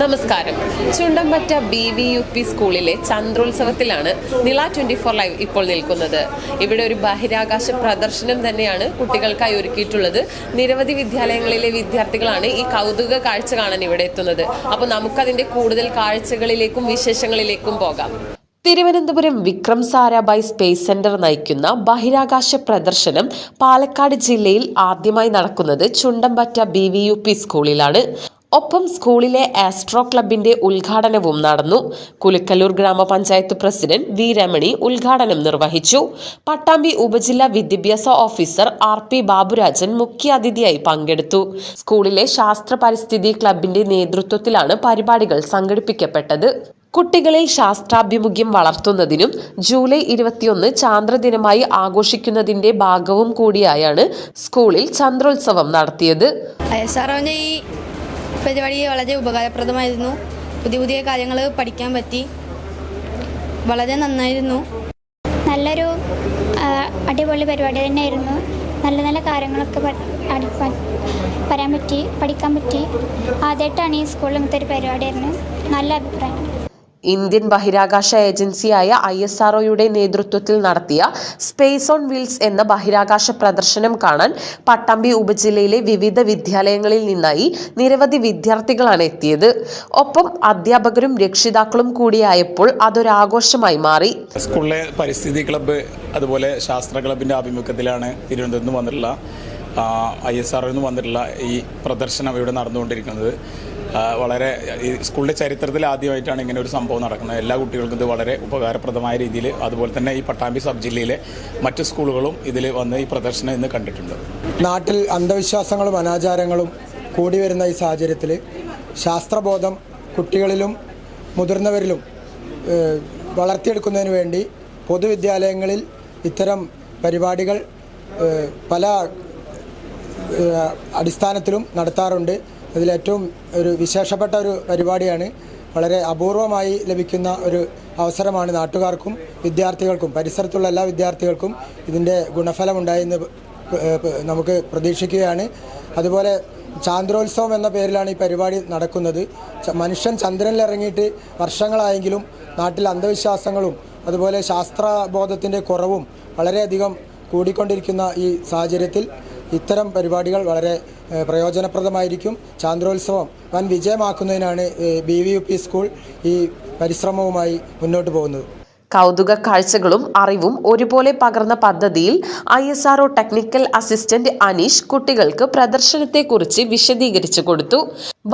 നമസ്കാരം. ചുണ്ടമ്പറ്റ BVUP സ്കൂളിലെ ചന്ദ്രോത്സവത്തിലാണ് നില 24 ലൈവ് ഇപ്പോൾ നിൽക്കുന്നത്. ഇവിടെ ഒരു ബഹിരാകാശ പ്രദർശനം തന്നെയാണ് കുട്ടികൾക്കായി ഒരുക്കിയിട്ടുള്ളത്. നിരവധി വിദ്യാലയങ്ങളിലെ വിദ്യാർത്ഥികളാണ് ഈ കൗതുക കാഴ്ച കാണാൻ ഇവിടെ എത്തുന്നത്. അപ്പോൾ നമുക്കതിന്റെ കൂടുതൽ കാഴ്ചകളിലേക്കും വിശേഷങ്ങളിലേക്കും പോകാം. തിരുവനന്തപുരം വിക്രം സാരാഭായ് സ്പേസ് സെന്റർ നയിക്കുന്ന ബഹിരാകാശ പ്രദർശനം പാലക്കാട് ജില്ലയിൽ ആദ്യമായി നടക്കുന്നത് ചുണ്ടമ്പറ്റ BVUP സ്കൂളിലാണ്. ഒപ്പം സ്കൂളിലെ ആസ്ട്രോ ക്ലബിന്റെ ഉദ്ഘാടനവും നടന്നു. കുലുക്കല്ലൂർ ഗ്രാമപഞ്ചായത്ത് പ്രസിഡന്റ് V രമണി ഉദ്ഘാടനം നിർവഹിച്ചു. പട്ടാമ്പി ഉപജില്ലാ വിദ്യാഭ്യാസ ഓഫീസർ RP ബാബുരാജൻ മുഖ്യാതിഥിയായി പങ്കെടുത്തു. സ്കൂളിലെ ശാസ്ത്ര പരിസ്ഥിതി ക്ലബിന്റെ നേതൃത്വത്തിലാണ് പരിപാടികൾ സംഘടിപ്പിക്കപ്പെട്ടത്. കുട്ടികളിൽ ശാസ്ത്രാഭിമുഖ്യം വളർത്തുന്നതിനും ജൂലൈ 21 ചാന്ദ്രദിനമായി ആഘോഷിക്കുന്നതിന്റെ ഭാഗവും കൂടിയായാണ് സ്കൂളിൽ ചന്ദ്രോത്സവം നടത്തിയത്. പരിപാടി വളരെ ഉപകാരപ്രദമായിരുന്നു. പുതിയ കാര്യങ്ങൾ പഠിക്കാൻ പറ്റി. വളരെ നന്നായിരുന്നു. നല്ലൊരു അടിപൊളി പരിപാടി തന്നെയായിരുന്നു. നല്ല കാര്യങ്ങളൊക്കെ പറയാൻ പറ്റി, പഠിക്കാൻ പറ്റി. ആദ്യമായിട്ടാണ് ഈ സ്കൂളിൽ ഇങ്ങനത്തെ ഒരു പരിപാടിയായിരുന്നു. നല്ല അഭിപ്രായം. ഇന്ത്യൻ ബഹിരാകാശ ഏജൻസിയായ ISROയുടെ നേതൃത്വത്തിൽ നടത്തിയ സ്പേസ് ഓൺ വീൽസ് എന്ന ബഹിരാകാശ പ്രദർശനം കാണാൻ പട്ടാമ്പി ഉപജില്ലയിലെ വിവിധ വിദ്യാലയങ്ങളിൽ നിന്നായി നിരവധി വിദ്യാർത്ഥികളാണ് എത്തിയത്. ഒപ്പം അധ്യാപകരും രക്ഷിതാക്കളും കൂടിയായപ്പോൾ അതൊരാഘോഷമായി മാറി. സ്കൂളിലെ പരിസ്ഥിതി ക്ലബ്ബ് അതുപോലെ ശാസ്ത്ര ക്ലബിന്റെ ആഭിമുഖ്യത്തിലാണ് തിരുവനന്തപുരത്ത് നിന്ന് വന്നിട്ടുള്ള ISROയിൽ നിന്ന് വന്നിട്ടുള്ള ഈ പ്രദർശനം ഇവിടെ നടന്നുകൊണ്ടിരിക്കുന്നത്. വളരെ ഈ സ്കൂളിൻ്റെ ചരിത്രത്തിൽ ആദ്യമായിട്ടാണ് ഇങ്ങനെ ഒരു സംഭവം നടക്കുന്നത്. എല്ലാ കുട്ടികൾക്കും ഇത് വളരെ ഉപകാരപ്രദമായ രീതിയിൽ, അതുപോലെ തന്നെ ഈ പട്ടാമ്പി സബ് ജില്ലയിലെ മറ്റ് സ്കൂളുകളും ഇതിൽ വന്ന് ഈ പ്രദർശനം ഇന്ന് കണ്ടിട്ടുണ്ട്. നാട്ടിൽ അന്ധവിശ്വാസങ്ങളും അനാചാരങ്ങളും കൂടി വരുന്ന ഈ സാഹചര്യത്തിൽ ശാസ്ത്രബോധം കുട്ടികളിലും മുതിർന്നവരിലും വളർത്തിയെടുക്കുന്നതിന് വേണ്ടി പൊതുവിദ്യാലയങ്ങളിൽ ഇത്തരം പരിപാടികൾ പല അടിസ്ഥാനത്തിലും നടത്താറുണ്ട്. അതിലേറ്റവും ഒരു വിശേഷപ്പെട്ട ഒരു പരിപാടിയാണ്. വളരെ അപൂർവമായി ലഭിക്കുന്ന ഒരു അവസരമാണ്. നാട്ടുകാർക്കും വിദ്യാർത്ഥികൾക്കും പരിസരത്തുള്ള എല്ലാ വിദ്യാർത്ഥികൾക്കും ഇതിൻ്റെ ഗുണഫലമുണ്ടായെന്ന് നമുക്ക് പ്രതീക്ഷിക്കുകയാണ്. അതുപോലെ ചാന്ദ്രോത്സവം എന്ന പേരിലാണ് ഈ പരിപാടി നടക്കുന്നത്. മനുഷ്യൻ ചന്ദ്രനിൽ ഇറങ്ങിയിട്ട് വർഷങ്ങളായെങ്കിലും നാട്ടിൽ അന്ധവിശ്വാസങ്ങളും അതുപോലെ ശാസ്ത്രബോധത്തിൻ്റെ കുറവും വളരെയധികം കൂടിക്കൊണ്ടിരിക്കുന്ന ഈ സാഹചര്യത്തിൽ ഇത്തരം പരിപാടികൾ വളരെ പ്രയോജനപ്രദമായിരിക്കും. ചാന്ദ്രോത്സവം വൻ വിജയമാക്കുന്നതിനാണ് BVUP സ്കൂൾ ഈ പരിശ്രമവുമായി മുന്നോട്ട് പോകുന്നത്. കൗതുക കാഴ്ചകളും അറിവും ഒരുപോലെ പകർന്ന പദ്ധതിയിൽ ISRO ടെക്നിക്കൽ അസിസ്റ്റന്റ് അനീഷ് കുട്ടികൾക്ക് പ്രദർശനത്തെക്കുറിച്ച് വിശദീകരിച്ചു കൊടുത്തു.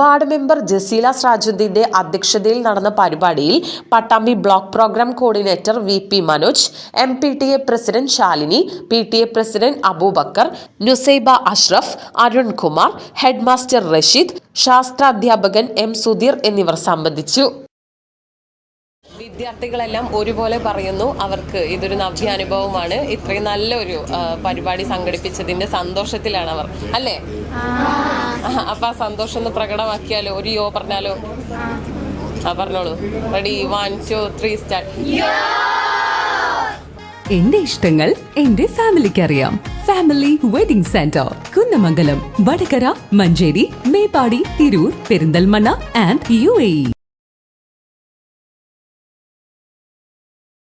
വാർഡ് മെമ്പർ ജസീല സ്രാജുദ്ദീന്റെ അധ്യക്ഷതയിൽ നടന്ന പരിപാടിയിൽ Pattambi block programme coordinator VP Manoj, MPTA president Shalini, PTA president Aboobacker, Nusaiba Ashraf, Arun Kumar, head master Rasheed, ശാസ്ത്രാധ്യാപകൻ M സുധീർ എന്നിവർ സംബന്ധിച്ചു. വിദ്യാർത്ഥികളെല്ലാം ഒരുപോലെ പറയുന്നു അവർക്ക് ഇതൊരു നവ്യാനുഭവമാണ്. ഇത്രയും നല്ലൊരു പരിപാടി സംഘടിപ്പിച്ചതിന്റെ സന്തോഷത്തിലാണ് അവർ, അല്ലേ? അപ്പൊ ആ സന്തോഷം ഒന്ന് പ്രകടമാക്കിയാലോ? ഒരു യോ പറഞ്ഞാലോ? പറഞ്ഞോളൂ. Ready, 1 2 3 start. എന്റെ ഇഷ്ടങ്ങൾ എന്റെ ഫാമിലിക്ക് അറിയാം. Family wedding centre, Kunnamangalam, Vadakara, Manjeri, Meppadi, Tirur, Perinthalmanna and UAE.